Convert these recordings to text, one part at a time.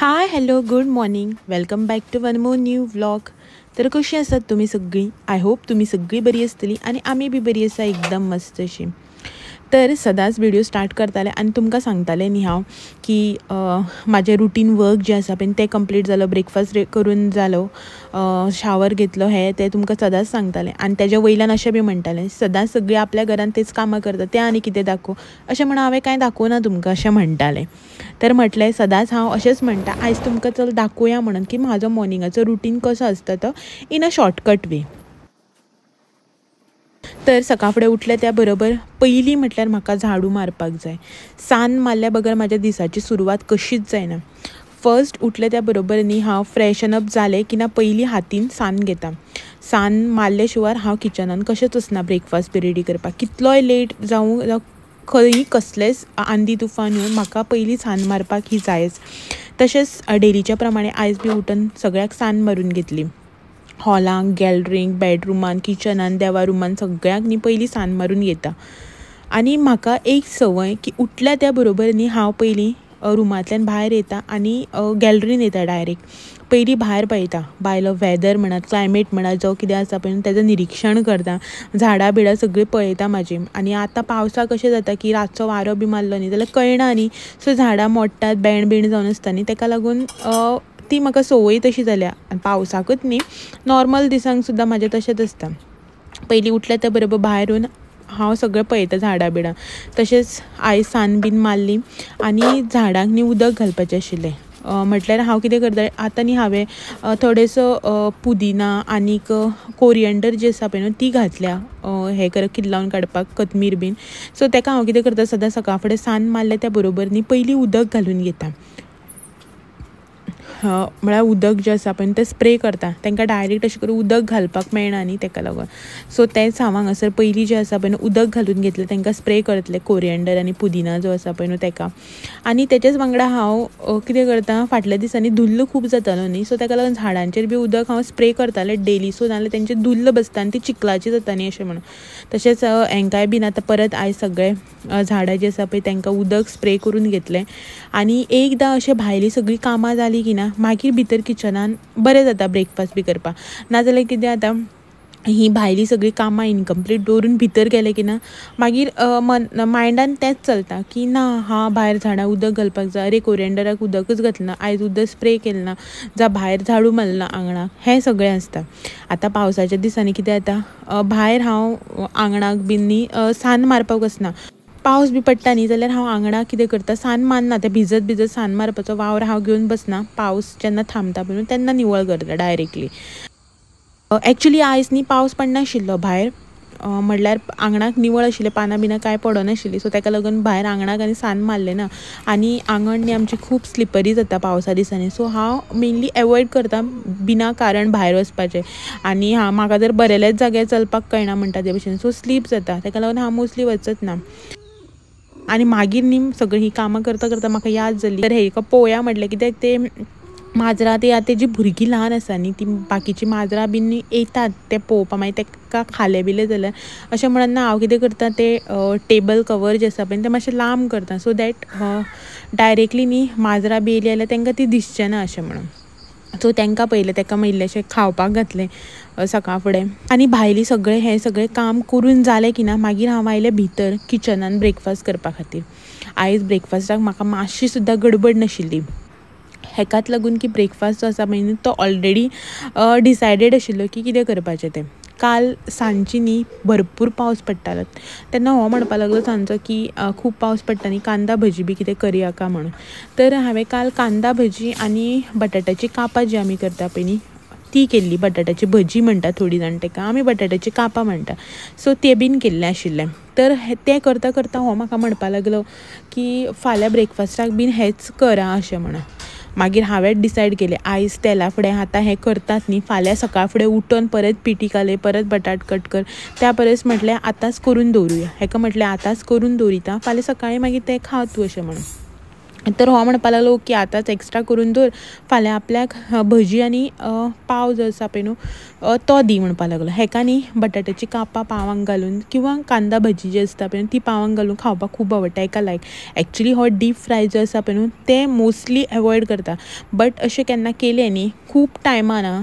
High hello good morning welcome back to one more new vlog. तर कशी आसात तुम्ही सगळी? आय होप तुम्ही सगळी बरी आसतली आणि आमी बी बरी आसा एकदम मस्त अशी. तर सदांच व्हिडिओ स्टार्ट करताले आनी तुमकां सांगतालें न्ही हांव की म्हाजें रुटीन वर्क जें आसा पळय तें कंप्लीट जालो, ब्रेकफास्ट करून जालो, शावर घेतलो, हें तें तुमकां सदांच सांगतालें. आनी तेज्या वयल्यान अशें बी म्हणटालें सदांच सगळीं आपल्या घरान तेच कामां करता, तें आनी कितें दाखोव अशें म्हणून हांवें कांय दाखोवना तुमकां अशें म्हणटालें. तर म्हटलें सदांच हांव अशेंच म्हणटा, आयज तुमकां चल दाखोवया म्हणून की म्हाजो मॉर्निंगाचो रुटीन कसो आसता तो इन अ शॉर्टकट वे. तर सकाळ फुडें उठले त्या बरोबर पयलीं म्हटल्यार म्हाका झाडू मारपाक जाय. सान मारल्या बगर म्हाज्या दिसाची सुरवात कशीच जायना. फर्स्ट उठले त्या बरोबर न्ही हांव फ्रेशन अप जालें की ना पयलीं हातीन सान घेता. सान मारले शिवाय हांव किचनान कशेंच वचना ब्रेकफास्ट बी रेडी करपाक. कितलोय लेट जावं खंयी कसलेंच आंधी तुफान येवन म्हाका पयलीं सान मारपाक ही जायच. तशेंच डेलीच्या प्रमाणे आयज बी उठून सगळ्याक सान मारून घेतली. हॉलांक, गॅलरींक, बेडरुमान, किचनान, देवा रुमान सगळ्यांक न्ही पयलीं सान मारून घेता. आनी म्हाका एक संवय की उठल्या त्या बरोबर न्ही हांव पयलीं रुमांतल्यान भायर येता आनी गॅलरीन येता डायरेक्ट. पयलीं भायर पळयता, भायलो वेदर म्हणात, क्लायमेट म्हणात, जो कितें आसा पळय तेजें निरीक्षण करता, झाडां बिडां सगळीं पळयता म्हाजी. आनी आतां पावसाक कशें जाता की रातचो वारो बी मारलो न्ही जाल्यार कळना न्ही, सो झाडां मोडटात, बेंड बीण जावन आसता न्ही, ताका लागून ती म्हाका संवय तशी जाल्या. आनी पावसाकूच न्ही नॉर्मल दिसांक सुद्दां म्हाजें तशेंच आसता. पयलीं उठल्या त्या बरोबर भायर येवन हांव सगळें पळयता झाडां बिडां. तशेंच आयज सान बीन मारली आनी झाडांक न्ही उदक घालपाचें आशिल्लें. म्हटल्यार हांव कितें करता आतां न्ही हांवें थोडेसो पुदिना आनीक कोरियंडर जी आसा पळय न्हू ती घातल्या हें किल्लावन काडपाक, कोथमीर बीन. सो ताका हांव कितें करता सदां सकाळ फुडें सान मारले त्या बरोबर न्ही पयलीं उदक घालून घेता. म्हळ्यार उदक जें आसा पळय तें स्प्रे करता. तांकां डायरेक्ट अशें करून उदक घालपाक मेळना न्ही ताका लागून. सो तेंच हांव हांगासर पयलीं जें आसा पळय न्हू उदक घालून घेतलें, तांकां स्प्रे करतलें कोरियंडर आनी पुदिना जो आसा पळय न्हू ताका. आनी तेच्याच वांगडा हांव कितें करता फाटल्या दिसांनी धुल्ल खूब जातालो न्ही, सो ताका लागून झाडांचेर बी उदक हांव स्प्रे करतालें डेली. सो नाजाल्यार तेंचेर धुल्ल बसता आनी ती चिखलाची जाता न्ही अशें म्हणून. तशेंच हांकांय बीन आतां परत आयज सगळें झाडां जीं आसा पळय तांकां उदक स्प्रे करून घेतलें. आनी एकदां अशें भायलीं सगळीं कामां जालीं की ना मागीर भितर किचनान बरें जाता ब्रेकफास्ट बी करपाक. नाजाल्यार कितें जाता ही भायलीं सगळीं कामां इनकम्प्लीट दवरून भितर गेलें की ना मागीर मायंडान तेंच चलता की ना हांव भायर झाडां उदक घालपाक जाय, अरे कोरियंडराक उदकच घातलें, आयज उदक स्प्रे केलें ना, जावं भायर झाडू मारना आंगणाक, हें सगळें आसता. आतां पावसाच्या दिसांनी कितें जाता भायर हांव आंगणाक बीन न्ही सान मारपाक वचना. पावस बी पडटा न्ही जाल्यार हांव आंगणाक कितें करता सान मारना. तें भिजत सान मारपाचो वावर हांव घेवन बसना. पावस जेन्ना थांबता पळय तेन्ना निवळ करता डायरेक्टली. एक्चुली आयज न्ही पावस पडनाशिल्लो भायर, म्हणल्यार आंगणाक निवळ आशिल्लें, पानां बिनां कांय पडनाशिल्लीं. सो ताका लागून भायर आंगणाक आनी सान मारलें ना. आनी आंगण न्ही आमची खूब स्लिपरी जाता पावसा दिसांनी. सो हांव मेनली एवॉयड करता बिना कारण भायर वचपाचें. आनी म्हाका जर बरयल्याच जाग्यार चलपाक कळना म्हणटा ते भशेन सो स्लीप जाता, ताका लागून हांव मोस्टली वचत ना. आनी मागीर न्ही सगळीं ही कामां करता करता म्हाका याद जाली तर हेका पळोवया म्हटलें, कित्याक ते माजरां ती आतां जी भुरगीं ल्हान आसा न्ही ती बाकीचीं माजरां बीन न्ही येतात तें पळोवपाक, मागीर ताका खालें बिलें जाल्यार अशें म्हणून हांव कितें करता तें टेबल कवर जें आसा पळय तें मातशें लांब करता, सो दॅट डायरेक्टली न्ही माजरां बी येयलीं जाल्यार तांकां ती दिसचें ना अशें म्हणून. सो तांकां पयलें ताका इल्लेशें खावपाक घातलें सकाळ फुडें. आनी भायलीं हें सगळें काम करून जालें की ना मागीर हांव आयलें भितर किचनान ब्रेकफास्ट करपा खातीर. आयज ब्रेकफास्टाक म्हाका मातशी सुद्दां गडबड नाशिल्ली. हेकाच लागून की ब्रेकफास्ट जो आसा पळय न्ही तो ऑलरेडी डिसायडेड आशिल्लो की कितें करपाचें तें. काल सांजची न्ही भरपूर पावस पडटालो तेन्ना हो म्हणपाक लागलो सांजचो की खूब पावस पडटा न्ही, कांदा भजी बी कितें करया काय म्हणून. तर हांवें काल कांदा भजी आनी बटाट्याची कापां जी आमी करता पळय न्ही ती केल्ली. बटाट्याची भजी म्हणटा थोडीं जाण ताका, आमी बटाट्याची कापां म्हणटा. सो तें बीन केल्लें आशिल्लें. तर तें करता करता हो म्हाका म्हणपाक लागलो की फाल्यां ब्रेकफास्टाक बीन हेंच कर अशें म्हणून. मागीर हांवें डिसायड केलें आयज तेला फुडें आतां हें करतात न्ही फाल्यां सकाळ फुडें उठोन परत पिठी घाले, परत बटाट कट कर, त्या परस म्हटलें आतांच करून दवरुया. हेका म्हटलें आतांच करून दवरिता, फाल्यां सकाळीं मागीर तें खा तूं अशें म्हणून. तर हो म्हणपाक लागलो ओके आतांच एक्स्ट्रा करून दवर, फाल्यां आपल्याक भजी आनी पाव जो आसा पळय न्हू तो दी म्हणपाक लागलो. हेका न्ही बटाट्याची कापां पावांक घालून किंवा कांदा भजी जी आसता पळय ती पावांक घालून खावपाक खूब आवडटा एका लायक. एक्चुली हो डीप फ्राय जो आसा पळय न्हू ते मोस्टली एवॉयड करता, बट अशें केन्ना केलें न्ही खूब टायमान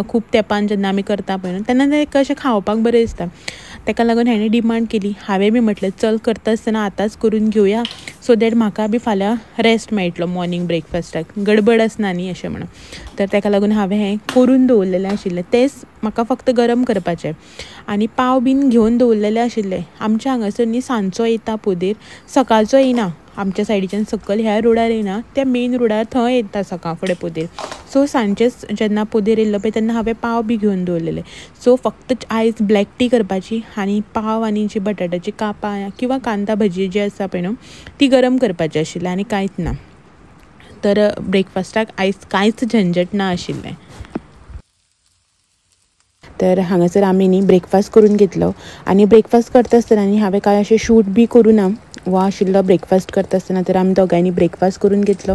खूब तेंपान जेन्ना आमी करता पळय न्हू तेन्ना तें अशें खावपाक बरें दिसता. ताका लागून हेणें डिमांड केली. हांवें बी म्हटलें चल करता आसतना आतांच करून घेवया, सो दॅट म्हाका बी फाल्यां रेस्ट मेळटलो मॉर्निंग ब्रेकफास्टाक, गडबड आसना न्ही अशें म्हणून. तर ताका लागून हांवें हें करून दवरलेलें आशिल्लें. तेंच म्हाका फक्त गरम करपाचें आनी पाव बीन घेवन दवरलेले आशिल्ले. आमच्या हांगासर न्ही सांजचो येता पोदेर, सकाळचो येना. आमच्या सायडीच्यान सकयल ह्या रोडार येना, त्या मेन रोडार थंय येता सकाळ फुडें पोदेर. सो सांजचेच जेन्ना पोदेर येयल्लो पळय तेन्ना हांवें पाव बी घेवन दवरलेले. सो फक्त आयज ब्लॅक टी करपाची आनी पाव आनी जी बटाट्याची कापां किंवा कांदा भजी जी आसा पळय न्हू ती गरम करपाची आशिल्ली आनी कांयच ना. तर ब्रेकफास्टाक आयज कांयच झंझट ना आशिल्लें. तर हांगासर आमी न्ही ब्रेकफास्ट करून घेतलो आनी ब्रेकफास्ट करता आसतना न्ही हांवें कांय अशें शूट बी करूं ना वो आशिल्लो ब्रेकफास्ट करता आसतना. तर आमी दोगांयनी ब्रेकफास्ट करून घेतलो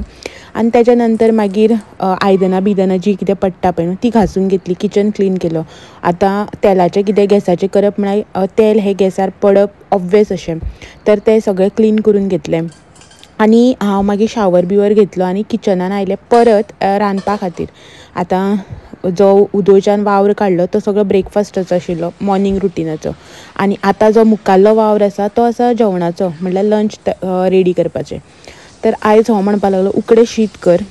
आनी तेच्या नंतर मागीर आयदनां जी कितें पडटा पळय न्हू ती घासून घेतली, किचन क्लीन केलो. आतां तेलाचें कितें गॅसाचें करप म्हळ्यार तेल हें गॅसार पडप ऑब्वियस अशें, तर तें सगळें क्लीन करून घेतलें. आनी हांव मागीर शावर बिवर घेतलो आनी किचनान आयलें परत रांदपा खातीर. आतां जो उदोळच्यान वावर काडलो तो सगळो ब्रेकफास्टाचो आशिल्लो मॉर्निंग रुटिनाचो, आनी आतां जो मुखाल्लो वावर आसा तो आसा जेवणाचो म्हणल्यार लंच रेडी करपाचें. तर आयज हो म्हणपाक लागलो उकडें शीत कर.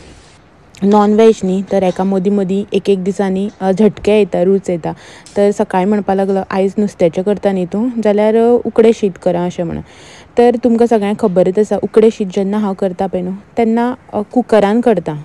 नॉन वेज न्ही तर हेका मदीं मदीं एक एक दिसांनी झटके येता, रूच येता. तर सकाळीं म्हणपाक लागलो आयज नुस्त्याचें करता न्ही तूं जाल्यार उकडें शीत करा अशें म्हणून. तर तुमकां सगळ्यांक खबरच आसा उकडें शीत जेन्ना हांव करता पळय न्हू तेन्ना कुकरान करता.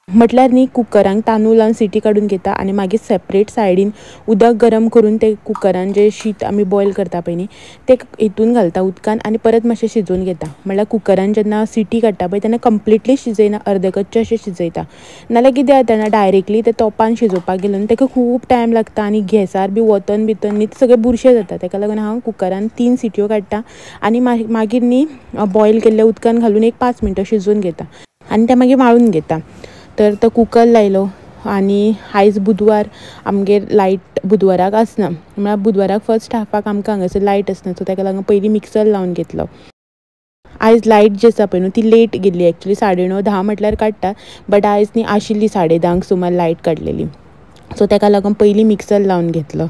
म्हटल्यार न्ही कुकरांक तांदूळ लावन सिटी काडून घेता आनी मागीर सेपरेट सायडीन उदक गरम करून ते कुकरान जें शीत आमी बॉयल करता पळय न्ही तें हितून घालता उदकान आनी परत मातशें शिजोवन घेता. म्हळ्यार कुकरान जेन्ना सिटी काडटा पळय तेन्ना कंप्लिटली शिजयना, अर्दे कच्चे अशें शिजयता. नाल्यार कितें जाता डायरेक्टली ते तोपान शिजोवपाक गेलो न्ही ताका खूब टायम लागता आनी गॅसार बी वतन भितन न्ही सगळें बुरशें जाता. ताका लागून हांव कुकरान 3 सिटयो काडटा आनी मागीर न्ही बॉयल केल्ल्या उदकान घालून एक 5 मिनटां शिजोवन घेता आनी तें मागीर वाळून घेता. तर तो कुकर लायलो आनी आयज बुधवार आमगेर लायट बुधवाराक आसना, म्हळ्यार बुधवाराक फर्स्ट हाफाक आमकां हांगासर लायट आसना, सो ताका लागून पयलीं मिक्सर लावन घेतलो. आयज लायट जी आसा पळय न्हू ती लेट गेल्ली, एक्चुली 9:30-10 म्हटल्यार काडटा, बट आयज न्ही आशिल्ली 10:30 सुमार लायट काडलेली, सो ताका लागून पयलीं मिक्सर लावन घेतलो.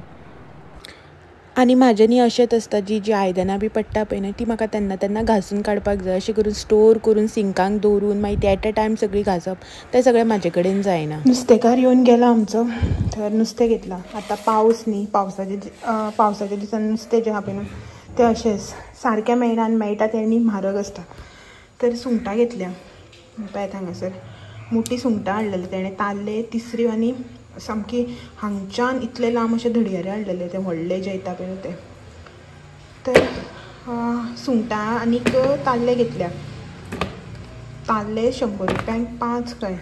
आनी म्हाजें न्ही अशेंच आसता जी आयदनां बी पडटा पळय न्ही ती म्हाका तेन्ना घासून काडपाक जाय. अशें करून स्टोर करून सिंकाक दवरून मागीर एट अ टायम सगळीं घासप तें सगळें म्हाजे कडेन जायना. नुस्तेकार येवन गेला आमचो, तर नुस्तें घेतलां. आतां पावस न्ही, पावसाच्या दिसान नुस्तें जें आहा पळय न्हू तें अशेंच सारकें मेळना आनी मेळटा तें न्ही म्हारग आसता. तर सुंगटां घेतल्या पळयात हांगासर, मोठी सुंगटां हाडलेलीं तेणें, ताल्ले, तिसऱ्यो आनी सामकी हांगच्यान इतले लांब अशे धडयारे हाडलेले ते व्हडले जे येता पळय ते. तर सुंगटां आनीक ताल्ले घेतल्या. ताल्ले 100 रुपयांक 5 काय,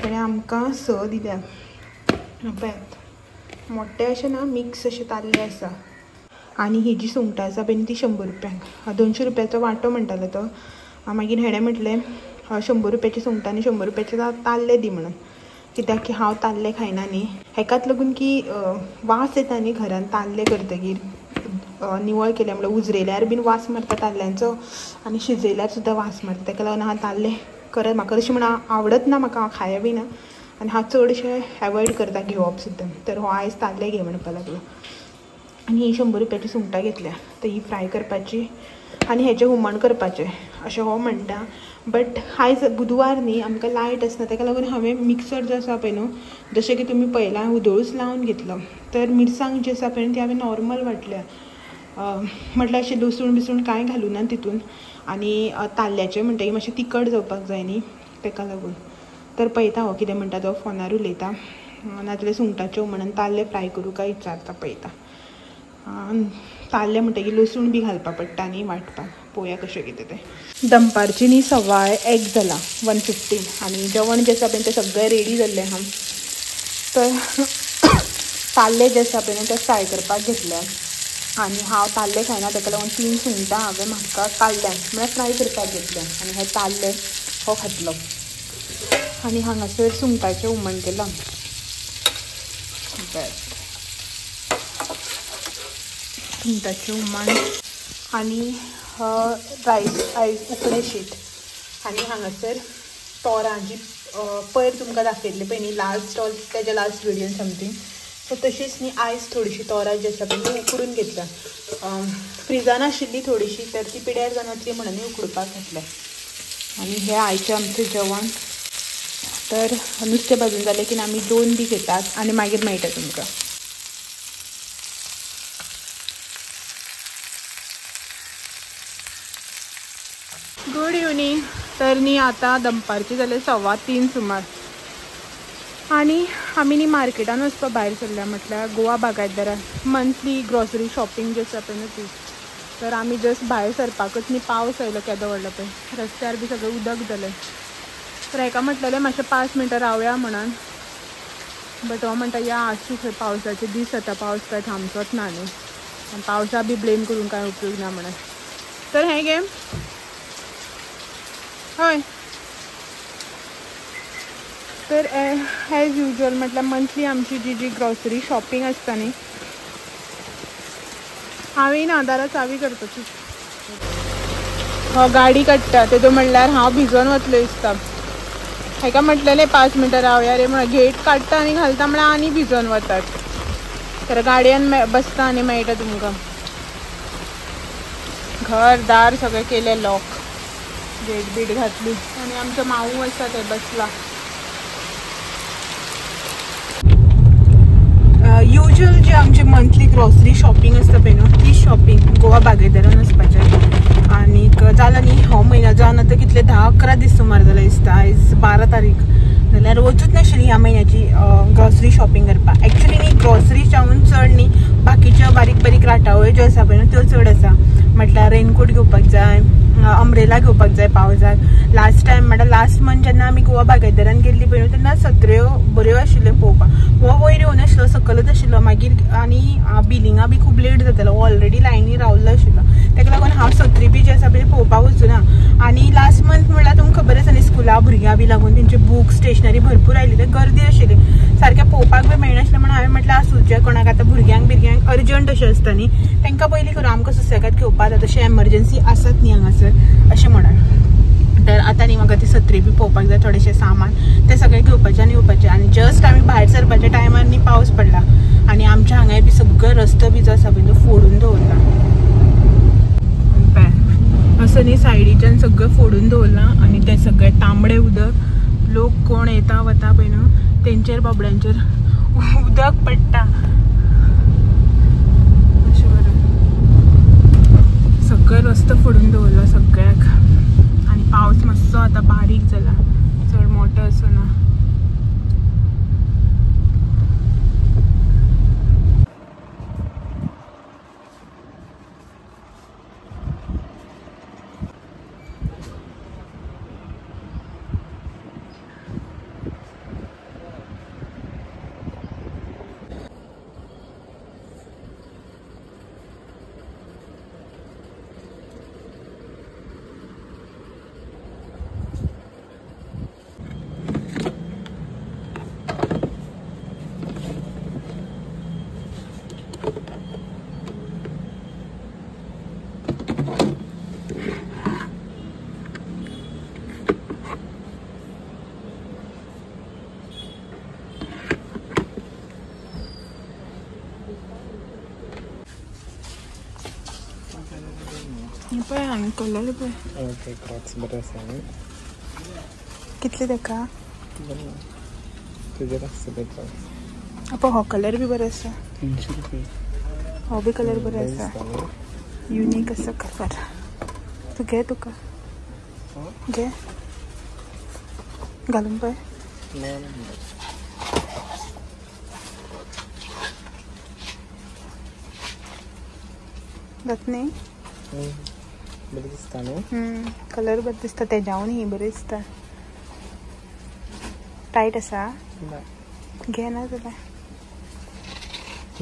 तेणें आमकां 6 दिल्या. पळयात मोठे अशे ना, मिक्स अशे ताल्ले आसा. आनी ही जी सुंगटां आसा पळय ती 100 रुपयांक, 200 रुपयाचो वांटो म्हणटालो तो. मागीर हेणें म्हटलें 100 रुपयाची सुंगटां आनी 100 रुपयाचे ताल्ले दी म्हणून, कित्याक की हांव ताल्ले खायना न्ही. हेकाच लागून की वास येता न्ही घरान ताल्ले करतकीर, निवळ केल्या म्हणल्यार उजरयल्यार बीन वास मारता ताल्ल्यांचो आनी शिजयल्यार सुद्दां वास मारता. ताका लागून हांव ताल्ले करत, म्हाका अशें म्हणून आवडत ना, म्हाका खाय बी ना आनी हांव चडशें एवॉयड करता घेवप सुद्दां. तर हो आयज ताल्ले घे म्हणपाक लागलो आनी ही 100 रुपयाची सुंगटां घेतल्या. तर ही फ्राय करपाची आनी हेचें हुमण करपाचें अशें हो म्हणटा. बट आयज बुधवार न्ही आमकां लायट आसना, ताका लागून हांवें मिक्सर जो आसा पळय न्हू जशें की तुमी पळयलां उदोळूच लावन घेतलो. तर मिरसांग जी आसा पळय ती हांवें नॉर्मल वांटल्या, म्हटल्यार अशें लसूण बिसूण कांय घालूं ना तितून. आनी ताल्ल्याचें म्हणटकीर मातशें तिखट जावपाक जाय न्ही ताका लागून. तर पळयता हो कितें म्हणटा तो, फोनार उलयता. नाजाल्यार सुंगटाच्यो म्हणून ताल्ले फ्राय करूं काय विचारता, पळयता. ताल्ले म्हणटकीर लसूण बी घालपा पडटा न्ही वांटपाक, पळोवया कशें कितें तें. दनपारची न्ही 1:15 जाला, 1:15 आनी जेवण जें आसा पळय तें सगळें रेडी जाल्लें आहा. तर ताल्ले जे आसा पळय न्हू ते फ्राय करपाक घेतल्या आणि हांव ताल्ले खायना ताका लागून 3 सुंगटां हांवें म्हाका काडल्यान म्हळ्यार फ्राय करपाक घेतलें आनी हे ताल्ले हो खातलो. आनी हांगासर सुंगटाचें हुमण केलां. सुंगटाचें हुमण आनी रायस उकडे शीत. आनी हांगासर तोरां जी पयर तुमकां दाखयल्ली पळय न्ही लास्ट तेज्या लास्ट व्हिडियोन समथींग, सो तशीच न्ही आयज थोडीशी तोरां जी आसा पळय ती उकडून घेतल्या. फ्रिजान आशिल्ली थोडीशी तर ती पिड्यार जावन वतली म्हणून उकडपाक घातल्या. आनी हें आयचें आमचें जेवण. तर नुस्तें भाजून जालें की आमी 2 बी घेतात आनी मागीर मेळटा तुमकां. Good evening. तर न्ही आतां दनपारची जाले 3:15 सुमार आनी आमी न्ही मार्केटान वचपाक भायर सरल्या म्हटल्यार गोवा बागायतदारान मंथली ग्रॉसरी शॉपिंग जी आसा पळय न्ही ती. तर आमी जस्ट भायर सरपाकच न्ही पावस आयलो केदो व्हडलो पळय, रस्त्यार बी सगळें उदक जालें. तर हेका म्हटलेलें मातशें 5 मिनटां रावया म्हणून, बट हो म्हणटा या आजची खंय पावसाचे दीस आतां, पावस काय थांबचोच ना न्ही, आनी पावसा बी ब्लेम करून कांय उपयोग ना म्हणून. तर हें गे हय. तर एज युजल म्हटल्यार मंथली आमची जी ग्रॉसरी शॉपिंग आसता न्ही, हांवें ना दारा चावी करपाची. गाडी काडटा तेजो म्हणल्यार हांव भिजोन वतलें दिसता. हेका म्हटलेलें 5 मिनटां रावया रे म्हणून, गेट काडटा आनी घालता म्हळ्यार आनी भिजोन वतात. तर गाडयान बसता आनी मेळटा तुमकां. घर दार सगळें केलें लॉक, गेट बीट घातली आनी आमचो मावू आसा ते बसला. युजल जी आमची मंथली ग्रॉसरी शॉपिंग आसता पळय न्हू ती शॉपिंग गोवा बागायतदारान वचपाचें. आनी जालां न्ही हो म्हयनो जावन आतां कितले 10-11 दीस सुमार जाले दिसता. आयज 12 तारीख जाल्यार वचूच नाशिल्ली ह्या म्हयन्याची ग्रॉसरी शॉपिंग करपाक. एक्चुली न्ही ग्रॉसरी जावन चड न्ही बाकीच्यो बारीक बारीक राटावळ्यो ज्यो आसा पळय न्हू त्यो चड आसा. म्हटल्यार रेनकोट घेवपाक जाय, अम्ब्रेला घेवपाक जाय पावसाक. लास्ट मंथ जेन्ना आमी गोवा बागायतदारान गेल्ली पळय न्हू तेन्ना सत्र्यो बऱ्यो आशिल्ल्यो पळोवपाक. हो वयर येवं नाशिल्लो, सकलच आशिल्लो. मागीर आनी बिलिंगा बी खूब लेट जातालो, ऑलरेडी लायनी रावल्लो आशिल्लो. ताका लागून हांव सत्री बी जी आसा पळय पळोवपाक वचूना. आनी लास्ट मंथ म्हणल्यार तुमकां खबर आसा न्ही स्कुला भुरग्यां बी लागून तेंचे बुक्स स्टेशनरी भरपूर आयिल्ली, गर्दी आशिल्ली, सारकें पळोवपाक बी मेळनाशिल्लें. म्हणून हांवें म्हटलें आसूं जे कोणाक आतां भुरग्यांक अर्जंट अशें आसता न्ही तांकां पयलीं करूं आमकां सुसेगाद घेवपाक जाता, तशें एमर्जन्सी आसत न्ही हांगासर अशें म्हणून. तर आतां न्ही म्हाका ती सत्री बी पळोवपाक जाय, थोडेशें सामान तें सगळें घेवपाचें आनी येवपाचें. आनी जस्ट आमी भायर सरपाच्या टायमार न्ही पावस पडला आनी आमच्या हांगाय बी सगळो रस्तो बी जो आसा पळय तो फोडून दवरला. असं न्ही सायडीच्यान सगळं फोडून दवरला आनी ते सगळें तांबडें उदक लोक कोण येता वता पळय न्हू तेंचेर बाबड्यांचेर उदक पडटा. अशें करून सगळो रस्तो फोडून दवरला सगळ्याक. आनी पावस मातसो आतां बारीक जाला, चड मोठो असो ना. पळय हांवें कलर पळय क्रॉक्स बरे आसा न्ही. कितले तेका तुजेर आसता ते क्रॉक्स. पळय हो कलर बी बरो आसा. 300 रुपया. हो बी कलर बरो आसा, युनीक आसा कलर. तूं घे तुका घे घालून पळय. जात न्ही बरें दिसता न्हू. कलर बरो दिसता तेज्यावन ही बरें दिसता. टायट आसा घे ना जाल्यार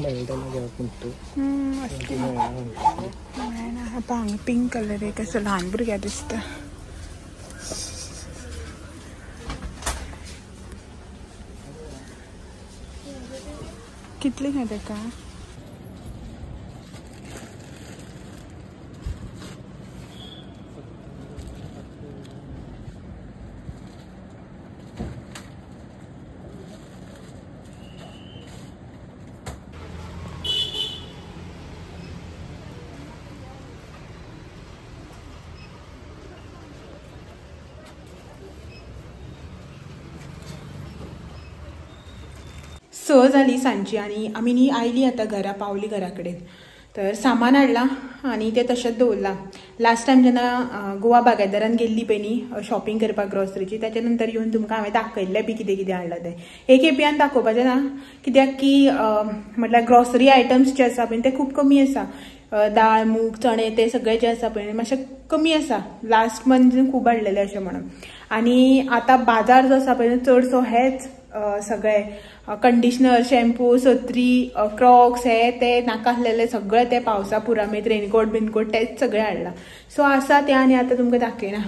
मेळटलें घेवप म्हणटा तूं मेळना आतां हांगा पिंक कलर एक असो ल्हान भुरग्यां दिसता. कितले खंय ताका? स जाली सांजची आणि आमी न्ही आयली आतां घरा पावली घरा कडेन. तर सामान हाडलां आनी तें तशेंच दवरलां. लास्ट टायम जेन्ना गोवा बागायदारान गेल्ली पळय न्ही शॉपिंग करपाक ग्रॉसरीची, त्याच्या नंतर येवन तुमकां हांवें दाखयल्लें बी कितें कितें हाडलां तें. एक खेप्यान दाखोवपाचें ना, कित्याक की म्हटल्यार ग्रॉसरी आयटम्स जे आसा पळय ते खूब कमी आसा. दाळ मूग चणे ते सगळे जे आसा पळय मातशें कमी आसा. लास्ट मंथ खूब हाडलेले अशें म्हणून. आनी आतां बाजार जो आसा पळय चडसो हेच सगळे कंडिशनर शॅम्पू सत्री क्रॉक्स हे ते नाका आसलेले सगळे ते पावसा पुरामेत रेनकोट बिनकोट तेच सगळे हाडला. सो आसा ते आनी आतां तुमकां दाखयना.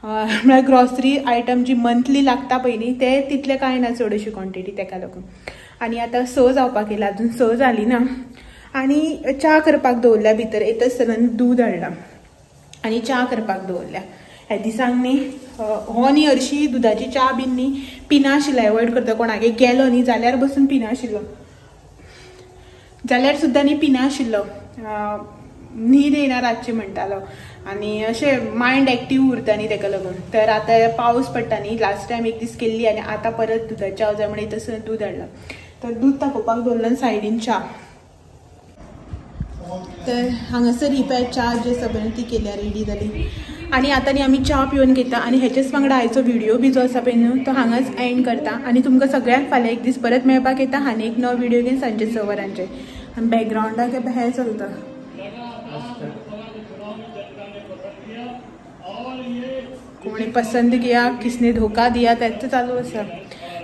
म्हळ्यार ग्रॉसरी आयटम जी मंथली लागता पळय न्ही ते तितले कांय ना चड अशी क्वॉन्टिटी ताका लागून. आनी आतां स जावपाक येयला, अजून स जाली ना. आनी च्या करपाक दवरल्या भितर येता आसतना दूद हाडलां आनी च्या करपाक दवरल्या. ह्या दिसांक न्ही हो न्ही हरशी दुधाची च्या बीन न्ही पिनाशिल्लो, एवॉयड करता. कोणागे गेलो न्ही जाल्यार बसून पिनाशिल्लो, जाल्यार सुद्दां न्ही पिनाशिल्लो. न्हीद येना रातची म्हणटालो आनी अशें मायंड एक्टीव उरता न्ही ताका लागून. तर आतां पावस पडटा न्ही, लास्ट टायम एक दीस केल्ली आनी आतां परत दुधाची च्या जाय म्हणून तसो दूद हाडला. तर दूद तापोवपाक दवरला सायडीन च्या. तर हांगासर ही पळय च्या जी आसा पळय ती केल्या रेडी जाली. आनी आतां न्ही आमी च्या पिवन घेता आनी हेचेच वांगडा आयचो व्हिडिओ बी जो आसा पळय न्हू तो हांगाच एंड करता. आनी तुमकां सगळ्यांक फाल्यां एक दीस परत मेळपाक येता आनी एक नवो व्हिडिओ घेवन सांजचे 6 वरांचेर. आनी बॅकग्रावंडाक हें चलता. कोणी पसंद किया किसने धोका दिया तेच चालू आसा.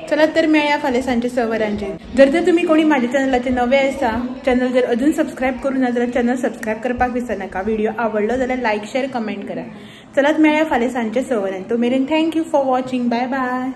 चला तर मेळया फाल्यां सांजचे 6 वरांचेर. जर तुमी कोणी म्हाज्या चॅनलाचे नवे आसा, चॅनल जर अजून सबस्क्रायब करूं ना जाल्यार चॅनल सबस्क्रायब करपाक विसरनाका. व्हिडिओ आवडलो जाल्यार लायक शेअर कमेंट करा. चलात मेळया फाल्यां सांजचे 6 वरांचेर. तो मेरेन thank you for watching. Bye bye.